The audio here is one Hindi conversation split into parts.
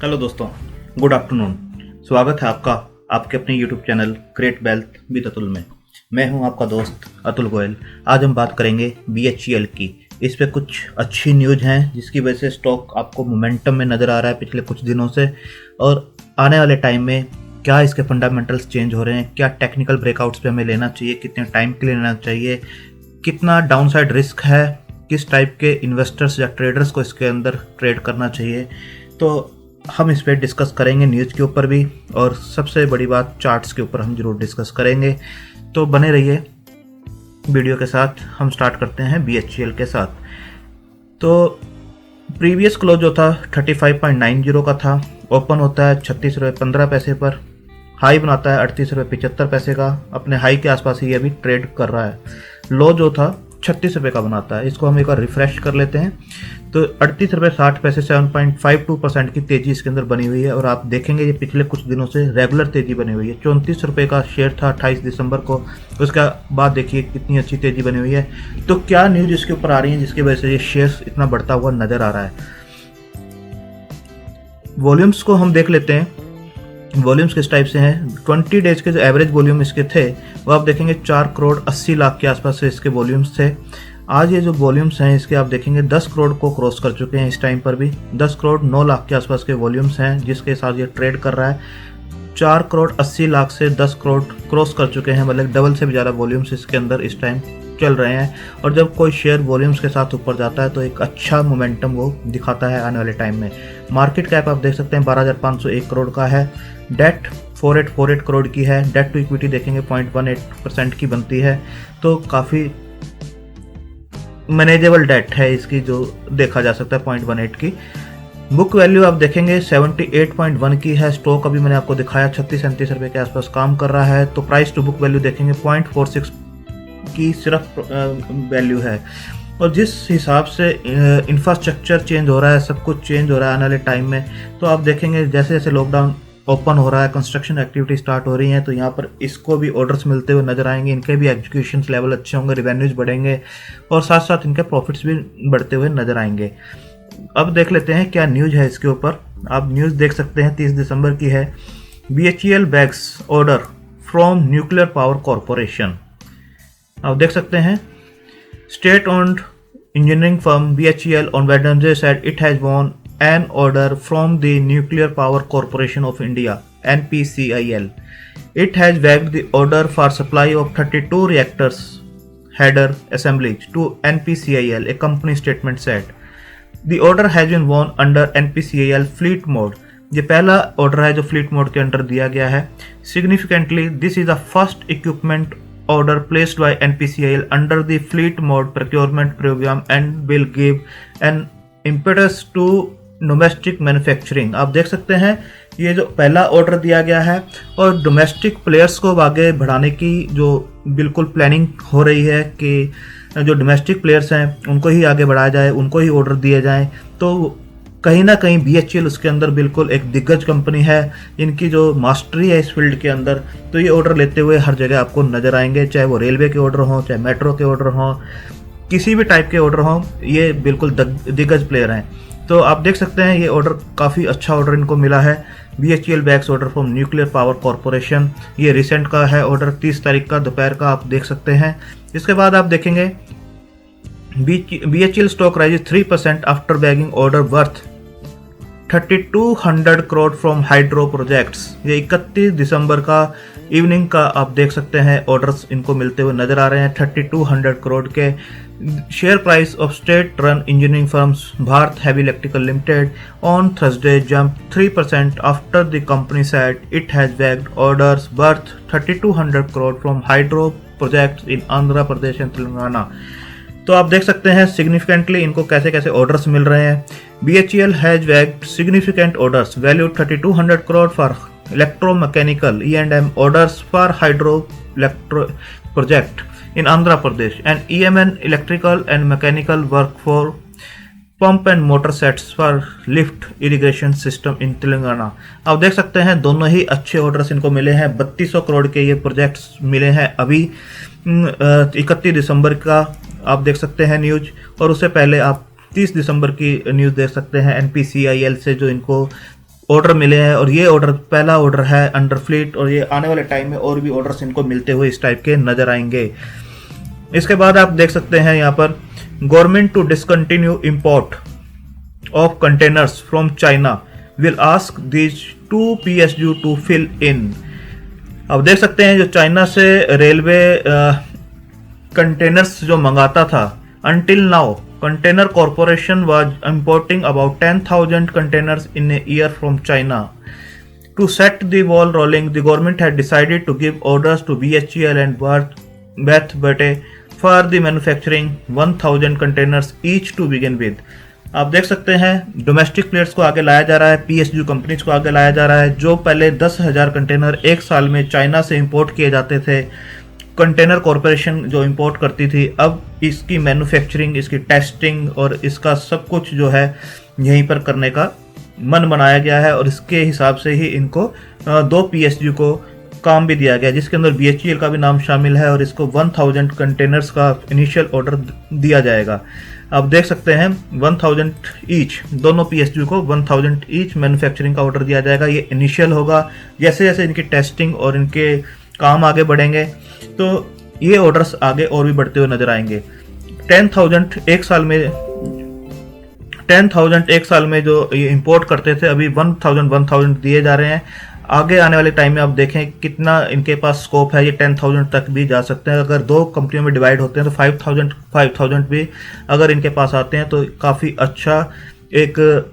हेलो दोस्तों, गुड आफ्टरनून। स्वागत है आपका आपके अपने YouTube channel create wealth with Atul में। मैं हूं आपका दोस्त अतुल गोयल। आज हम बात करेंगे BHEL की। इस पे कुछ अच्छी न्यूज़ हैं जिसकी वजह से स्टॉक आपको मोमेंटम में नज़र आ रहा है पिछले कुछ दिनों से, और आने वाले टाइम में क्या इसके फंडामेंटल्स चेंज हो रहे हैं, क्या टेक्निकल ब्रेकआउट्स पे हमें लेना चाहिए, कितने टाइम के लिए लेना चाहिए, कितना डाउनसाइड रिस्क है, किस टाइप के इन्वेस्टर्स या ट्रेडर्स को इसके अंदर ट्रेड करना चाहिए। तो हम इस पर डिस्कस करेंगे, न्यूज़ के ऊपर भी, और सबसे बड़ी बात चार्ट्स के ऊपर हम जरूर डिस्कस करेंगे। तो बने रहिए वीडियो के साथ। हम स्टार्ट करते हैं BHEL के साथ। तो प्रीवियस क्लोज जो था 35.90 का था, ओपन होता है 36 रुपये 15 पैसे पर, हाई बनाता है 38 रुपये 75 पैसे का, अपने हाई के आसपास ही अभी ट्रेड कर रहा है। लो जो था 36 रुपये का बनाता है। इसको हम एक बार रिफ्रेश कर लेते हैं। तो 38 रुपये 60 पैसे 7.52% की तेजी इसके अंदर बनी हुई है, और आप देखेंगे ये पिछले कुछ दिनों से रेगुलर तेजी बनी हुई है। 34 रुपये का शेयर था 28 दिसंबर को, उसके बाद देखिए कितनी अच्छी तेजी बनी हुई है। तो क्या न्यूज़ इसके ऊपर आ रही है जिसकी वजह से ये शेयर इतना बढ़ता हुआ नजर आ रहा है। वॉल्यूम्स को हम देख लेते हैं। वॉल्यूम्स किस टाइप से हैं। 20 डेज के जो एवरेज वॉल्यूम इसके थे वो आप देखेंगे 4 करोड़ 80 लाख के आसपास से इसके वॉल्यूम्स थे। आज ये जो वॉल्यूम्स हैं इसके आप देखेंगे 10 करोड़ को क्रॉस कर चुके हैं। इस टाइम पर भी 10 करोड़ 9 लाख के आसपास के वॉल्यूम्स हैं जिसके साथ ये ट्रेड कर रहा है। 4 करोड़ 80 लाख से 10 करोड़ क्रॉस कर चुके हैं, मतलब डबल से भी ज़्यादा वॉल्यूम्स इसके अंदर इस टाइम चल रहे हैं। और जब कोई शेयर वॉल्यूम्स के साथ ऊपर जाता है तो एक अच्छा मोमेंटम वो दिखाता है आने वाले टाइम में। मार्केट कैप आप देख सकते हैं 12,501 करोड़ का है। डेट 4848 करोड़ की है। डेट टू इक्विटी देखेंगे 0.18% की बनती है, तो काफ़ी मैनेजेबल डेट है इसकी, जो देखा जा सकता है 0.18 की। बुक वैल्यू आप देखेंगे 78.1 की है। स्टॉक अभी मैंने आपको दिखाया 36-37 रुपये के आसपास काम कर रहा है। तो प्राइस टू बुक वैल्यू देखेंगे 0.46 की सिर्फ वैल्यू है। और जिस हिसाब से इंफ्रास्ट्रक्चर चेंज हो रहा है, सब कुछ चेंज हो रहा है आने वाले टाइम में, तो आप देखेंगे जैसे जैसे लॉकडाउन ओपन हो रहा है, कंस्ट्रक्शन एक्टिविटी स्टार्ट हो रही हैं, तो यहाँ पर इसको भी ऑर्डर्स मिलते हुए नजर आएंगे। इनके भी एग्जीक्यूशन लेवल अच्छे होंगे, रिवेन्यूज बढ़ेंगे, और साथ साथ इनके प्रॉफिट्स भी बढ़ते हुए नजर आएंगे। अब देख लेते हैं क्या न्यूज़ है इसके ऊपर। आप न्यूज़ देख सकते हैं 30 दिसंबर की है। BHEL bags order from nuclear power corporation. आप देख सकते हैं state owned engineering firm BHEL on Wednesday said it has won an order from the Nuclear Power Corporation of India (NPCIL). It has bagged the order for supply of 32 reactors header assemblies to NPCIL, a company statement said. The order has been won under NPCIL fleet mode. ये पहला ऑर्डर है जो फ्लीट मोड के अंडर दिया गया है। Significantly, this is the first equipment order placed by NPCIL under the fleet mode procurement program and will give an impetus to domestic manufacturing। आप देख सकते हैं ये जो पहला ऑर्डर दिया गया है, और डोमेस्टिक प्लेयर्स को आगे बढ़ाने की जो बिल्कुल प्लानिंग हो रही है कि जो डोमेस्टिक प्लेयर्स हैं उनको ही आगे बढ़ाया जाए, उनको ही ऑर्डर दिए जाएं। तो कहीं ना कहीं BHEL उसके अंदर बिल्कुल एक दिग्गज कंपनी है। इनकी जो मास्टरी है इस फील्ड के अंदर, तो ये ऑर्डर लेते हुए हर जगह आपको नज़र आएंगे, चाहे वो रेलवे के ऑर्डर हों, चाहे मेट्रो के ऑर्डर हों, किसी भी टाइप के ऑर्डर हों, ये बिल्कुल दिग्गज प्लेयर हैं। तो आप देख सकते हैं ये ऑर्डर काफ़ी अच्छा ऑर्डर इनको मिला है। BHEL bags order from nuclear power corporation, ये रिसेंट का है ऑर्डर, 30 तारीख का दोपहर का आप देख सकते हैं। इसके बाद आप देखेंगे BHEL stock rises 3% after bagging order worth 3200 crore from hydro projects. ये 31 दिसंबर का इवनिंग का आप देख सकते हैं ऑर्डर्स इनको मिलते हुए नजर आ रहे हैं 3200 करोड़ के। Share price of state run engineering firms Bharat heavy electrical limited on Thursday jump 3% after the company said it has bagged orders worth 3200 crore from hydro projects in Andhra Pradesh and Telangana. तो आप देख सकते हैं सिग्निफिकेंटली इनको कैसे कैसे ऑर्डर्स मिल रहे हैं। BHEL has bagged significant orders value 3200 crore for electromechanical E&M orders for hydro electro project in Andhra Pradesh and EMN electrical and mechanical work for pump and motor sets for lift irrigation system in Telangana. आप देख सकते हैं दोनों ही अच्छे ऑर्डर्स इनको मिले हैं। 3200 करोड़ के ये प्रोजेक्ट्स मिले हैं अभी 31 दिसंबर का आप देख सकते हैं न्यूज, और उससे पहले आप 30 दिसंबर की न्यूज़ देख सकते हैं NPCIL से जो इनको ऑर्डर मिले हैं और ये ऑर्डर पहला ऑर्डर है अंडर फ्लीट, और ये आने वाले टाइम में और भी ऑर्डर्स इनको मिलते हुए इस टाइप के नजर आएंगे। इसके बाद आप देख सकते हैं यहाँ पर government to discontinue import of containers from China will ask these 2 PSU to fill in. अब देख सकते हैं जो चाइना से रेलवे कंटेनर्स जो मंगाता था, until now container corporation was importing about 10,000 containers in a year from China. To set the ball rolling, the government had decided to give orders to BHEL and Bharat Bate for the manufacturing 1,000 containers each to begin with. आप देख सकते हैं डोमेस्टिक प्लेयर्स को आगे लाया जा रहा है, PSU कंपनीज को आगे लाया जा रहा है, जो पहले 10,000 कंटेनर एक साल में चाइना से इंपोर्ट किए जाते थे। कंटेनर कॉरपोरेशन जो इंपोर्ट करती थी, अब इसकी मैन्युफैक्चरिंग, इसकी टेस्टिंग और इसका सब कुछ जो है यहीं पर करने का मन बनाया गया है, और इसके हिसाब से ही इनको 2 PSU को काम भी दिया गया, जिसके अंदर BHEL का भी नाम शामिल है, और इसको 1000 कंटेनर्स का इनिशियल ऑर्डर दिया जाएगा। आप देख सकते हैं 1000 ईच, दोनों PSU को 1000 ईच मैन्युफैक्चरिंग का ऑर्डर दिया जाएगा। ये इनिशियल होगा, जैसे जैसे इनकी टेस्टिंग और इनके काम आगे बढ़ेंगे तो ये ऑर्डर्स आगे और भी बढ़ते हुए नजर आएंगे। 10,000 एक साल में जो ये इंपोर्ट करते थे, अभी 1000 दिए जा रहे हैं। आगे आने वाले टाइम में आप देखें कितना इनके पास स्कोप है, ये 10,000 तक भी जा सकते हैं। अगर 2 कंपनियों में डिवाइड होते हैं तो 5,000 भी अगर इनके पास आते हैं तो काफ़ी अच्छा एक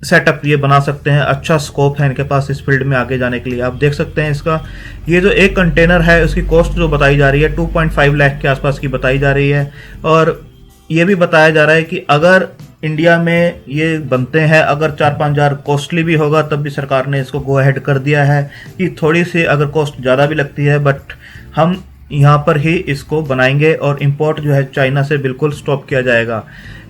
सेटअप ये बना सकते हैं। अच्छा स्कोप है इनके पास इस फील्ड में आगे जाने के लिए। आप देख सकते हैं इसका ये जो एक कंटेनर है उसकी कॉस्ट जो बताई जा रही है 2.5 लाख के आसपास की बताई जा रही है, और ये भी बताया जा रहा है कि अगर इंडिया में ये बनते हैं, अगर 4-5 हज़ार कॉस्टली भी होगा तब भी सरकार ने इसको गो अहेड कर दिया है कि थोड़ी सी अगर कॉस्ट ज़्यादा भी लगती है बट हम यहाँ पर ही इसको बनाएंगे और इंपोर्ट जो है चाइना से बिल्कुल स्टॉप किया जाएगा।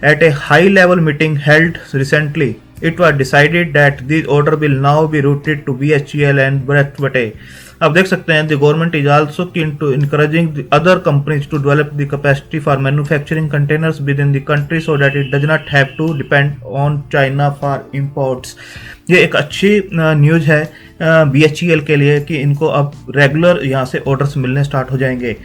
At a high level meeting held recently it was decided that these order will now be routed to BHEL and Bharat Bate. अब देख सकते हैं the government is also keen to encouraging the other companies to develop the capacity for manufacturing containers within the country so that it does not have to depend on China for imports. ये एक अच्छी न्यूज़ है BHEL के लिए कि इनको अब रेगुलर यहाँ से ऑर्डर्स मिलने स्टार्ट हो जाएंगे।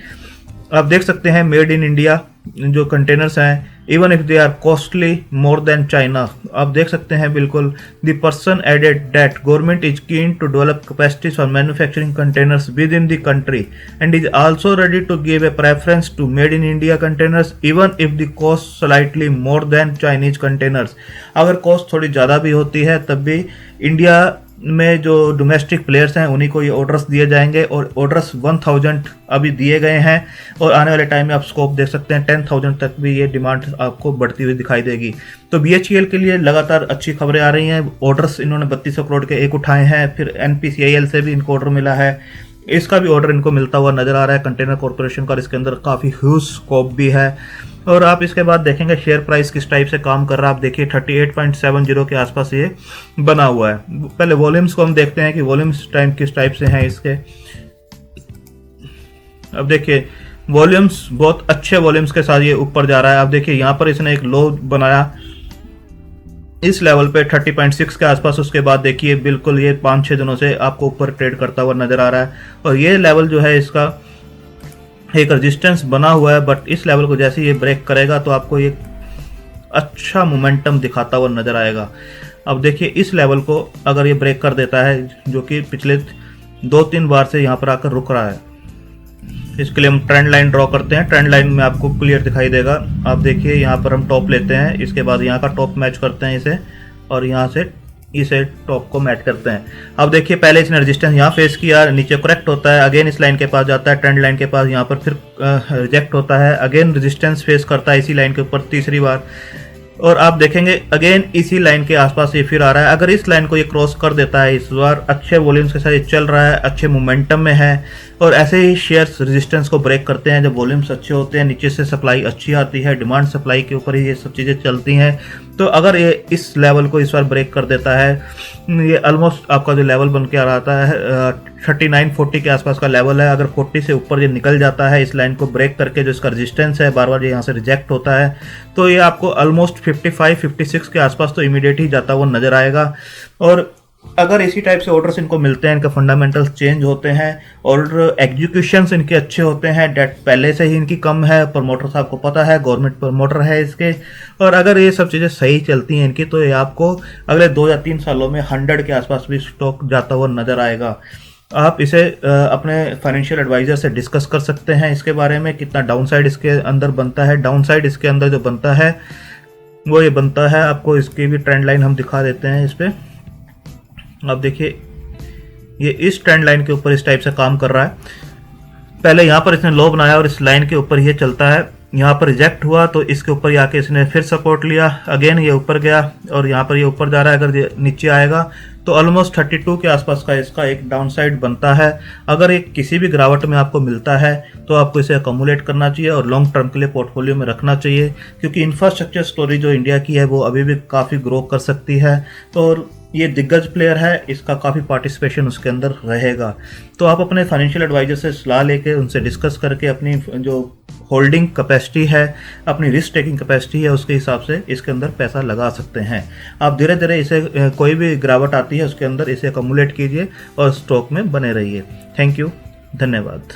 आप देख सकते हैं मेड इन इंडिया जो कंटेनर्स हैं, even if they are costly more than China. आप देख सकते हैं बिल्कुल the person added that government is keen to develop capacities for manufacturing containers within the country and is also ready to give a preference to made in India containers even if the cost slightly more than Chinese containers. अगर कॉस्ट थोड़ी ज़्यादा भी होती है तब भी इंडिया में जो डोमेस्टिक प्लेयर्स हैं उन्हीं को ये ऑर्डर्स दिए जाएंगे, और ऑर्डर्स 1000 अभी दिए गए हैं और आने वाले टाइम में आप स्कोप देख सकते हैं 10,000 तक भी ये डिमांड आपको बढ़ती हुई दिखाई देगी। तो BHEL के लिए लगातार अच्छी खबरें आ रही हैं। ऑर्डर्स इन्होंने 3200 करोड़ के एक उठाए हैं, फिर NPCIL से भी इनको ऑर्डर मिला है, इसका भी ऑर्डर इनको मिलता हुआ नजर आ रहा है कंटेनर कॉर्पोरेशन का, और इसके अंदर काफ़ी ह्यूज स्कोप भी है। और आप इसके बाद देखेंगे शेयर प्राइस किस टाइप से काम कर रहा है। आप देखिए 38.70 के आसपास ये बना हुआ है। पहले वॉल्यूम्स को हम देखते हैं कि वॉल्यूम्स टाइम किस टाइप से हैं इसके। अब देखिए वॉल्यूम्स बहुत अच्छे वॉल्यूम्स के साथ ये ऊपर जा रहा है। आप देखिए यहाँ पर इसने एक लो बनाया इस लेवल पे 30.6 के आसपास, उसके बाद देखिए बिल्कुल ये 5-6 दिनों से आपको ऊपर ट्रेड करता हुआ नजर आ रहा है, और ये लेवल जो है इसका एक रेजिस्टेंस बना हुआ है, बट इस लेवल को जैसे ये ब्रेक करेगा तो आपको एक अच्छा मोमेंटम दिखाता हुआ नजर आएगा। अब देखिए इस लेवल को अगर ये ब्रेक कर देता है, जो कि पिछले 2-3 बार से यहाँ पर आकर रुक रहा है, इसके लिए हम ट्रेंड लाइन ड्रॉ करते हैं। ट्रेंड लाइन में आपको क्लियर दिखाई देगा। आप देखिए यहाँ पर हम टॉप लेते हैं, इसके बाद यहाँ का टॉप मैच करते हैं इसे, और यहाँ से इसे टॉप को मैच करते हैं। अब देखिए पहले इसने रेजिस्टेंस यहाँ फेस किया, नीचे करेक्ट होता है, अगेन इस लाइन के पास जाता है, ट्रेंड लाइन के पास, यहाँ पर फिर रिजेक्ट होता है, अगेन रेजिस्टेंस फेस करता है इसी लाइन के ऊपर तीसरी बार, और आप देखेंगे अगेन इसी लाइन के आसपास ये फिर आ रहा है। अगर इस लाइन को ये क्रॉस कर देता है, इस बार अच्छे वॉल्यूम्स के साथ ये चल रहा है, अच्छे मोमेंटम में है, और ऐसे ही शेयर्स रेजिस्टेंस को ब्रेक करते हैं जब वॉल्यूम्स अच्छे होते हैं, नीचे से सप्लाई अच्छी आती है, डिमांड सप्लाई के ऊपर ही ये सब चीज़ें चलती हैं। तो अगर ये इस लेवल को इस बार ब्रेक कर देता है, ये ऑलमोस्ट आपका जो लेवल बन के आ रहा है 39-40 के आसपास का लेवल है, अगर 40 से ऊपर ये निकल जाता है इस लाइन को ब्रेक करके, जो इसका रेजिस्टेंस है बार बार ये यहाँ से रिजेक्ट होता है, तो ये आपको ऑलमोस्ट 55-56 के आसपास तो इमीडिएट ही जाता हुआ नजर आएगा। और अगर इसी टाइप से ऑर्डर्स इनको मिलते हैं, इनके फंडामेंटल्स चेंज होते हैं और एग्जीक्यूशंस इनके अच्छे होते हैं, डेट पहले से ही इनकी कम है, प्रमोटर साहब को पता है, गवर्नमेंट प्रमोटर है इसके, और अगर ये सब चीज़ें सही चलती हैं इनकी, तो ये आपको अगले 2 या 3 सालों में 100 के आसपास भी स्टॉक जाता हुआ नज़र आएगा। आप इसे अपने फाइनेंशियल एडवाइज़र से डिस्कस कर सकते हैं इसके बारे में, कितना डाउनसाइड इसके अंदर बनता है। डाउनसाइड इसके अंदर जो बनता है वो ये बनता है, आपको इसकी भी ट्रेंड लाइन हम दिखा देते हैं इस पर। आप देखिए ये इस ट्रेंड लाइन के ऊपर इस टाइप से काम कर रहा है। पहले यहाँ पर इसने लो बनाया और इस लाइन के ऊपर ये चलता है, यहाँ पर रिजेक्ट हुआ तो इसके ऊपर आके इसने फिर सपोर्ट लिया, अगेन ये ऊपर गया और यहाँ पर ये ऊपर जा रहा है। अगर ये नीचे आएगा तो ऑलमोस्ट 32 के आसपास का इसका एक डाउन साइड बनता है। अगर एक किसी भी गिरावट में आपको मिलता है तो आपको इसे अकोमुलेट करना चाहिए और लॉन्ग टर्म के लिए पोर्टफोलियो में रखना चाहिए, क्योंकि इंफ्रास्ट्रक्चर स्टोरी जो इंडिया की है वो अभी भी काफ़ी ग्रो कर सकती है। तो ये दिग्गज प्लेयर है, इसका काफ़ी पार्टिसिपेशन उसके अंदर रहेगा। तो आप अपने फाइनेंशियल एडवाइजर से सलाह लेके उनसे डिस्कस करके अपनी जो होल्डिंग कैपेसिटी है, अपनी रिस्क टेकिंग कैपेसिटी है, उसके हिसाब से इसके अंदर पैसा लगा सकते हैं। आप धीरे धीरे इसे कोई भी गिरावट आती है उसके अंदर इसे अकोमुलेट कीजिए और स्टॉक में बने रहिए। थैंक यू, धन्यवाद।